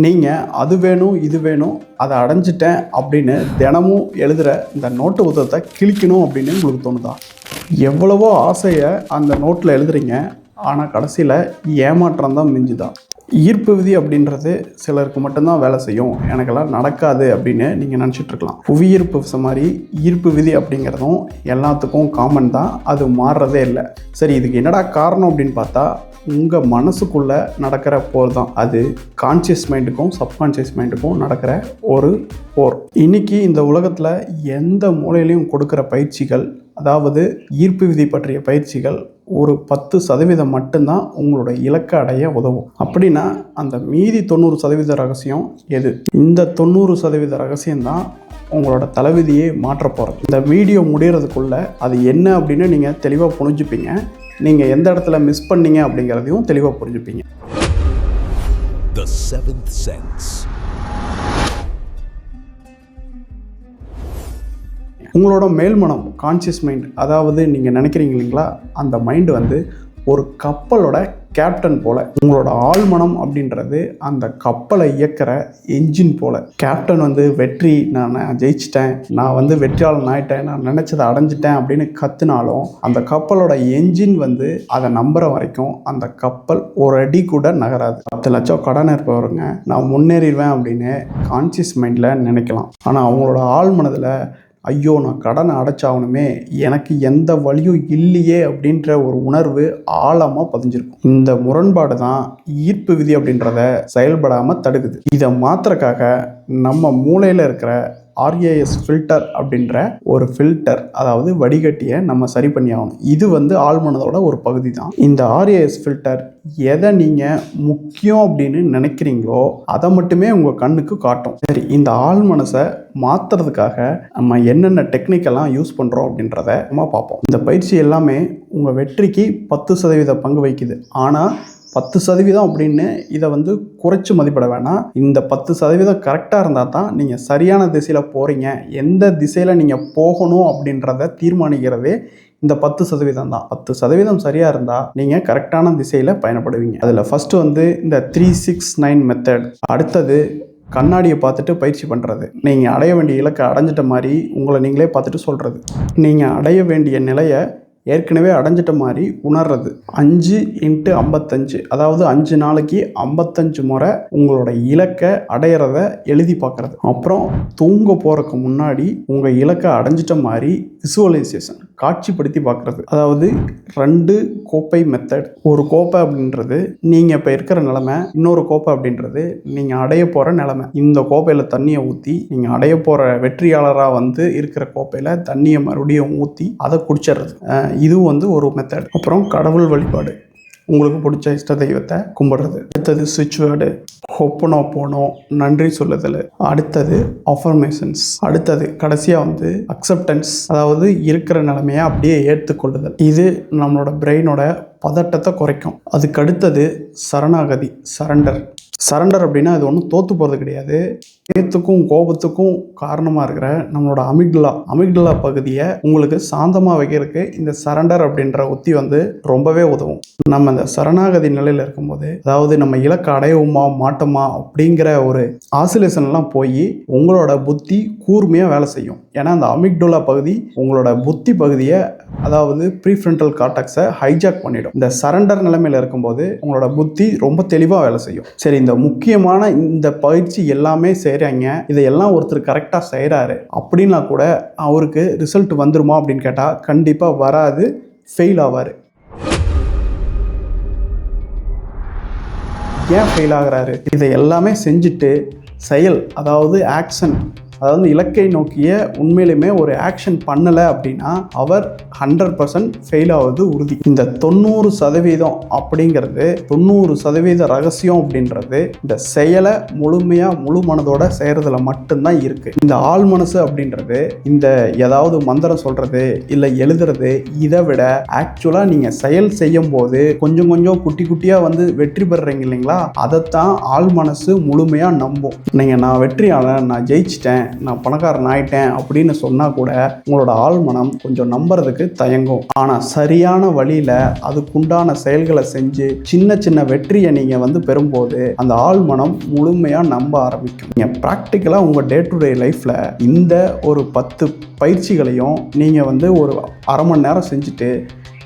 நீங்கள் அது வேணும் இது வேணும் அதை அடைஞ்சிட்டேன் அப்படின்னு தினமும் எழுதுகிற இந்த நோட்டு புத்தகத்தை கிழிக்கணும் அப்படின்னு உங்களுக்கு தோணுதா? எவ்வளவோ ஆசையை அந்த நோட்டில் எழுதுறீங்க, ஆனால் கடைசியில் ஏமாற்றம் தான் மிஞ்சுதான். ஈர்ப்பு விதி அப்படின்றது சிலருக்கு மட்டும்தான் வேலை செய்யும், எனக்கெல்லாம் நடக்காது அப்படின்னு நீங்கள் நினச்சிட்ருக்கலாம். புவியீர்ப்பு விசை மாதிரி ஈர்ப்பு விதி அப்படிங்கிறதும் எல்லாத்துக்கும் காமன் தான், அது மாறுறதே இல்லை. சரி, இதுக்கு என்னடா காரணம் அப்படின்னு பார்த்தா உங்கள் மனசுக்குள்ளே நடக்கிற போர் தான். அது கான்சியஸ் மைண்டுக்கும் சப்கான்ஷியஸ் மைண்டுக்கும் நடக்கிற ஒரு போர். இன்றைக்கி இந்த உலகத்தில் எந்த மூலையிலையும் கொடுக்குற பயிற்சிகள், அதாவது ஈர்ப்பு விதி பற்றிய பயிற்சிகள் ஒரு 10% மட்டும்தான் உங்களோட இலக்கை அடைய உதவும். அப்படின்னா அந்த மீதி 90% ரகசியம் எது? இந்த 90% ரகசியம்தான் உங்களோட தலைவிதியை மாற்ற போகிறது. இந்த வீடியோ முடிகிறதுக்குள்ளே அது என்ன அப்படின்னு நீங்கள் தெளிவாக புரிஞ்சுப்பீங்க. நீங்கள் எந்த இடத்துல மிஸ் பண்ணீங்க அப்படிங்கிறதையும் தெளிவாக புரிஞ்சுப்பீங்க. The seventh sense. உங்களோட மேல்மனம், கான்சியஸ் மைண்ட், அதாவது நீங்கள் நினைக்கிறீங்க இல்லைங்களா, அந்த மைண்டு வந்து ஒரு கப்பலோட கேப்டன் போல். உங்களோட ஆழ்மனம் அப்படின்றது அந்த கப்பலை இயக்கிற என்ஜின் போல். கேப்டன் வந்து வெற்றி, நான் ஜெயிச்சிட்டேன், நான் வந்து வெற்றியாளன் ஆகிட்டேன், நான் நினச்சதை அடைஞ்சிட்டேன் அப்படின்னு கற்றுனாலும் அந்த கப்பலோட என்ஜின் வந்து அதை நம்புகிற வரைக்கும் அந்த கப்பல் ஒரு அடி கூட நகராது. 10 லட்சம் கடன் இருப்பவருங்க, நான் முன்னேறிடுவேன் அப்படின்னு கான்சியஸ் மைண்டில் நினைக்கலாம். ஆனால் அவங்களோட ஆழ்மனதில் ஐயோ நான் கடனை அடைச்சாகணுமே, எனக்கு எந்த வழியும் இல்லையே அப்படின்ற ஒரு உணர்வு ஆழமாக பதிஞ்சிருக்கும். இந்த முரண்பாடு தான் ஈர்ப்பு விதி அப்படின்றத செயல்படாமல் தடுக்குது. இதை மாத்திரக்காக நம்ம மூளையில் இருக்கிற RAS ஃபில்டர் அப்படின்ற ஒரு ஃபில்டர், அதாவது வடிகட்டியை நம்ம சரி பண்ணி ஆகணும். இது வந்து ஆழ்மனதோட ஒரு பகுதி தான். இந்த RAS ஃபில்டர் எதை நீங்கள் முக்கியம் அப்படின்னு நினைக்கிறீங்களோ அதை மட்டுமே உங்கள் கண்ணுக்கு காட்டும். சரி, இந்த ஆழ்மனசை மாற்றுறதுக்காக நம்ம என்னென்ன டெக்னிக்கெல்லாம் யூஸ் பண்ணுறோம் அப்படின்றத நம்ம பார்ப்போம். இந்த பயிற்சி எல்லாமே உங்கள் வெற்றிக்கு 10% பங்கு வகிக்குது. ஆனால் 10% அப்படின்னு இதை வந்து குறைச்சி மதிப்பிட வேணாம். இந்த 10% கரெக்டாக இருந்தால் தான் நீங்கள் சரியான திசையில் போகிறீங்க. எந்த திசையில் நீங்கள் போகணும் அப்படின்றத தீர்மானிக்கிறதே இந்த 10% தான். 10% சரியாக இருந்தால் நீங்கள் கரெக்டான திசையில் பயணப்படுவீங்க. அதில் ஃபஸ்ட்டு வந்து இந்த 3-6-9 மெத்தட். அடுத்தது கண்ணாடியை பார்த்துட்டு பயிற்சி பண்ணுறது. நீங்கள் அடைய வேண்டிய இலக்கை அடைஞ்சிட்ட மாதிரி உங்களை நீங்களே பார்த்துட்டு சொல்கிறது. நீங்கள் அடைய வேண்டிய நிலையை ஏற்கனவே அடைஞ்சிட்ட மாதிரி உணர்றது. 5x55, அதாவது 5 நாளைக்கு 55 முறை உங்களோட இலக்கை அடையிறத எழுதி பார்க்குறது. அப்புறம் தூங்க போகிறதுக்கு முன்னாடி உங்கள் இலக்கை அடைஞ்சிட்ட மாதிரி விசுவலைசேஷன், காட்சிப்படுத்தி பார்க்குறது. அதாவது 2 கோப்பை மெத்தட். ஒரு கோப்பை அப்படின்றது நீங்கள் இப்போ இருக்கிற நிலைமை, இன்னொரு கோப்பை அப்படின்றது நீங்கள் அடைய போகிற நிலைமை. இந்த கோப்பையில் தண்ணியை ஊற்றி நீங்கள் அடைய போகிற வெற்றியாளராக வந்து இருக்கிற கோப்பையில் தண்ணியை மறுபடியும் ஊற்றி அதை குடிச்சிடுறது. இது வந்து ஒரு மெத்தட். அப்புறம் கடவுள் வழிபாடு, உங்களுக்கு பிடிச்ச இஷ்ட தெய்வத்தை கும்பிடுறது. அடுத்தது ஸ்விட்ச் வேர்டு, ஹொப்பனோபோனோ, நன்றி சொல்லுதல். அடுத்தது அஃபர்மேஷன்ஸ். அடுத்தது கடைசியாக வந்து அக்செப்டன்ஸ், அதாவது இருக்கிற நிலைமையை அப்படியே ஏற்றுக்கொள்ளுதல். இது நம்மளோட பிரெயினோட பதட்டத்தை குறைக்கும். அதுக்கு அடுத்தது சரணாகதி, சரண்டர். சரண்டர் அப்படின்னா அது ஒன்றும் தோற்று போகிறது கிடையாது. ஏத்துக்கும் கோபத்துக்கும் காரணமாக இருக்கிற நம்மளோட அமிக்டலா பகுதியை உங்களுக்கு சாந்தமாக வைக்கிறதுக்கு இந்த சரண்டர் அப்படின்ற உத்தி வந்து ரொம்பவே உதவும். நம்ம இந்த சரணாகதி நிலையில் இருக்கும்போது, அதாவது நம்ம இலக்கை அடையவுமா மாட்டோமா அப்படிங்கிற ஒரு ஆசிலேஷன்லாம் போய் உங்களோட புத்தி கூர்மையாக வேலை செய்யும். ஏன்னா அந்த அமிக்டலா பகுதி உங்களோட புத்தி பகுதியை, அதாவது ப்ரீஃப்ரண்டல் கார்டெக்ஸை ஹைஜாக் பண்ணிடும். இந்த சரண்டர் நிலைமையில் இருக்கும்போது உங்களோட புத்தி ரொம்ப தெளிவாக வேலை செய்யும். சரி, இந்த முக்கியமான இந்த பயிற்சி எல்லாமே செய்கிறாங்க, இதையெல்லாம் ஒருத்தர் கரெக்டாக செய்கிறாரு அப்படின்னா கூட அவருக்கு ரிசல்ட் வந்துருமா அப்படின்னு கேட்டால் கண்டிப்பாக வராது, ஃபெயில் ஆவார். ஏன் ஃபெயில் ஆகிறாரு? இதை எல்லாமே செஞ்சுட்டு செயல், அதாவது ஆக்ஷன், அதாவது இலக்கை நோக்கிய உண்மையிலுமே ஒரு ஆக்ஷன் பண்ணலை அப்படின்னா அவர் 100% ஃபெயில் ஆகுது உறுதி. இந்த 90% அப்படிங்கிறது, 90% ரகசியம் அப்படின்றது இந்த செயலை முழுமையாக முழு மனதோட செய்கிறதுல மட்டும்தான் இருக்குது. இந்த ஆள் மனசு அப்படின்றது இந்த ஏதாவது மந்திரம் சொல்கிறது இல்லை எழுதுறது, இதை விட ஆக்சுவலாக நீங்கள் செயல் செய்யும் போது கொஞ்சம் கொஞ்சம் குட்டி குட்டியாக வந்து வெற்றி பெறுறீங்க இல்லைங்களா, அதைத்தான் ஆள் மனசு முழுமையாக நம்பும். நீங்கள் நான் வெற்றியாளன், நான் ஜெயிச்சிட்டேன், நான் பணக்காரன் ஆயிட்டேன் அப்படின்னு சொன்னால் கூட உங்களோட ஆழ்மனம் கொஞ்சம் நம்புறதுக்கு தயங்கும். ஆனால் சரியான வழியில் அதுக்குண்டான செயல்களை செஞ்சு சின்ன சின்ன வெற்றியை நீங்கள் பெறும்போது அந்த ஆழ்மனம் முழுமையாக நம்ப ஆரம்பிக்கும். நீங்கள் ப்ராக்டிக்கலாக உங்கள் டே டு டே லைஃப்பில் இந்த ஒரு 10 பயிற்சிகளையும் நீங்கள் ஒரு அரை மணி நேரம் செஞ்சுட்டு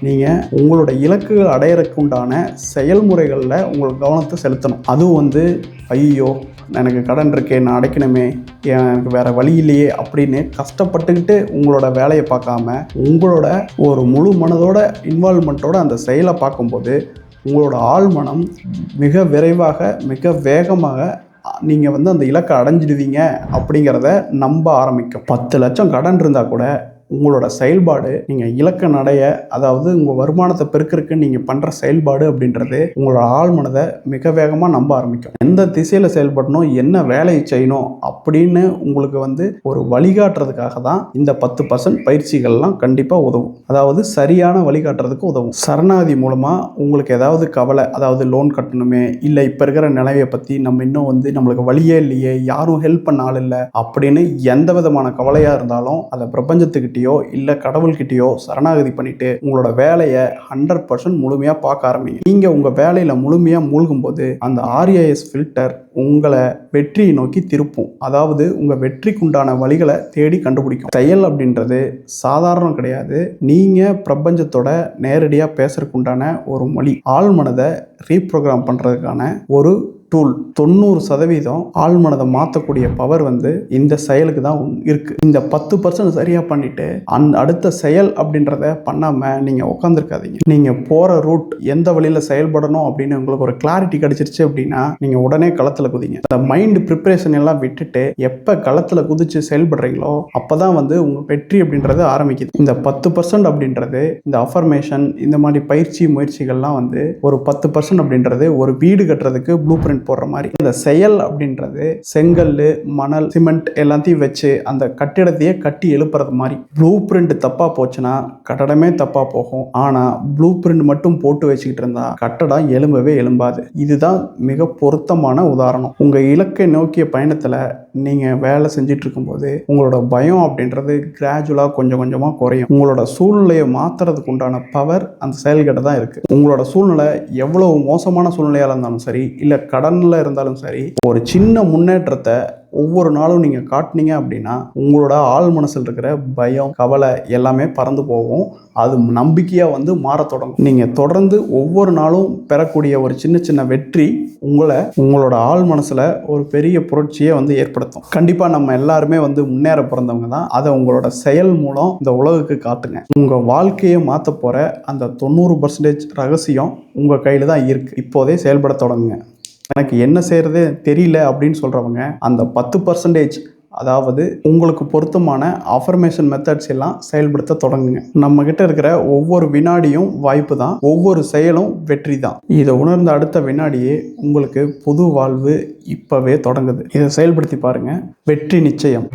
நீங்கள் உங்களோட இலக்குகள் அடையிறதுக்கு உண்டான செயல்முறைகளில் உங்களோட கவனத்தை செலுத்தணும். அதுவும் ஐயோ எனக்கு கடன் இருக்கே, நான் அடைக்கணுமே, எனக்கு வேறு வழி இல்லையே அப்படின்னு கஷ்டப்பட்டுக்கிட்டு உங்களோட வேலையை பார்க்காம உங்களோட ஒரு முழு மனதோட இன்வால்மெண்ட்டோட அந்த செயலை பார்க்கும்போது உங்களோட ஆழ்மனம் மிக விரைவாக மிக வேகமாக நீங்கள் அந்த இலக்கை அடைஞ்சிடுவீங்க அப்படிங்கிறத நம்ப ஆரம்பிக்கும். 10 லட்சம் கடன் இருந்தால் கூட உங்களோட செயல்பாடு நீங்கள் இலக்க நடைய, அதாவது உங்கள் வருமானத்தை பெருக்கிறதுக்கு நீங்கள் பண்ணுற செயல்பாடு அப்படின்றது உங்களோட ஆழ்மனதை மிக வேகமாக நம்ப ஆரம்பிக்கும். எந்த திசையில் செயல்படணும், என்ன வேலையை செய்யணும் அப்படின்னு உங்களுக்கு ஒரு வழிகாட்டுறதுக்காக தான் இந்த 10% பயிற்சிகள்லாம் கண்டிப்பாக உதவும். அதாவது சரியான வழிகாட்டுறதுக்கு உதவும். சரணாகதி மூலமாக உங்களுக்கு ஏதாவது கவலை, அதாவது லோன் கட்டணுமே, இல்லை இப்போ இருக்கிற நிலையை பற்றி நம்ம இன்னும் நம்மளுக்கு வழியே இல்லையே, யாரும் ஹெல்ப் பண்ண ஆள் இல்லை அப்படின்னு எந்த விதமான கவலையாக இருந்தாலும் அதை பிரபஞ்சத்துக்கிட்ட இல்ல கடவுள்கிட்டயோ சரணாகதி பண்ணிட்டு உங்களோட வேலையை 100% முழுமையா பார்க்க ஆரம்பிங்க. நீங்க உங்க வேலையில முழுமையா மூழ்கும் போது அந்த RIS ஃபில்டர் உங்களை வெற்றியை நோக்கி திருப்பும். அதாவது உங்க வெற்றிக்குண்டான வழிகளை தேடி கண்டுபிடிக்கும். செயல் அப்படின்றது சாதாரணம் கிடையாது. நீங்க பிரபஞ்சத்தோட நேரடியா பேசுறதுக்குண்டான ஒரு மொழி. ஆழ்மனதை ரீப்ரோக்ராம் பண்றதுக்கான ஒரு டூல். 90% ஆழ்மனதை மாற்றக்கூடிய பவர் இந்த செயலுக்கு தான் இருக்கு. இந்த 10% சரியா பண்ணிட்டு அடுத்த செயல் அப்படின்றத பண்ணாம நீங்க உட்காந்துருக்காதீங்க. நீங்க போற ரூட் எந்த வழியில செயல்படணும் அப்படின்னு உங்களுக்கு ஒரு கிளாரிட்டி கிடைச்சிருச்சு அப்படின்னா நீங்க உடனே களத்துல குதிங்க. அந்த மைண்ட் ப்ரிப்பரேஷன் எல்லாம் விட்டுட்டு எப்ப களத்துல குதிச்சு செயல்படுறீங்களோ அப்பதான் உங்க வெற்றி அப்படின்றது ஆரம்பிக்குது. இந்த 10% அப்படின்றது இந்த அஃபர்மேஷன் இந்த மாதிரி பயிற்சி முயற்சிகள்லாம் ஒரு 10% அப்படின்றது ஒரு வீடு கட்டுறதுக்கு ப்ளூ பிரிண்ட் போடுற மாதிரி. இந்த செயல் அப்படின்றது செங்கல், மணல், சிமெண்ட் எல்லாத்தையும் வச்சு அந்த கட்டிடத்தையே கட்டி எழுப்புறது மாதிரி. ப்ளூ பிரிண்ட் தப்பா போச்சுன்னா கட்டடமே தப்பா போகும். ஆனா ப்ளூ பிரிண்ட் மட்டும் போட்டு வச்சுக்கிட்டு இருந்தா கட்டடம் எழும்பவே எழும்பாது. இதுதான் மிக பொருத்தமான உதாரணம். உங்க இலக்கை நோக்கிய பயணத்துல நீங்க வேலை செஞ்சுட்டு இருக்கும்போது உங்களோட பயம் அப்படின்றது கிராஜுவலா கொஞ்சம் கொஞ்சமா குறையும். உங்களோட சூழ்நிலையை மாத்துறதுக்கு உண்டான பவர் அந்த செயல்கிட்ட தான் இருக்கு. உங்களோட சூழ்நிலை எவ்வளவு மோசமான சூழ்நிலையா இருந்தாலும் சரி, இல்ல கடன்ல இருந்தாலும் சரி, ஒரு சின்ன முன்னேற்றத்தை ஒவ்வொரு நாளும் நீங்க காட்டினீங்க அப்படின்னா உங்களோட ஆழ் மனசில் இருக்கிற பயம், கவலை எல்லாமே பறந்து போகும். அது நம்பிக்கையா மாற தொடங்கும். நீங்க தொடர்ந்து ஒவ்வொரு நாளும் பெறக்கூடிய ஒரு சின்ன சின்ன வெற்றி உங்களோட ஆழ் மனசுல ஒரு பெரிய புரட்சியை ஏற்படுத்தும். கண்டிப்பா நம்ம எல்லாருமே முன்னேற பிறந்தவங்க தான். அதை உங்களோட செயல் மூலம் இந்த உலகுக்கு காட்டுங்க. உங்க வாழ்க்கையை மாற்ற போற அந்த 90% ரகசியம் உங்க கையில தான் இருக்கு. இப்போதே செயல்பட தொடங்குங்க. எனக்கு என்ன செய்யறதே தெரியல அப்படின்னு சொல்றவங்க அந்த 10% அதாவது உங்களுக்கு பொருத்தமான அஃபர்மேஷன் மெத்தட்ஸ் எல்லாம் செயல்படுத்த தொடங்குங்க. நம்ம கிட்ட இருக்கிற ஒவ்வொரு வினாடியும் வாய்ப்பு தான், ஒவ்வொரு செயலும் வெற்றி தான். இதை உணர்ந்த அடுத்த வினாடியே உங்களுக்கு புது வாழ்வு இப்பவே தொடங்குது. இதை செயல்படுத்தி பாருங்க, வெற்றி நிச்சயம்.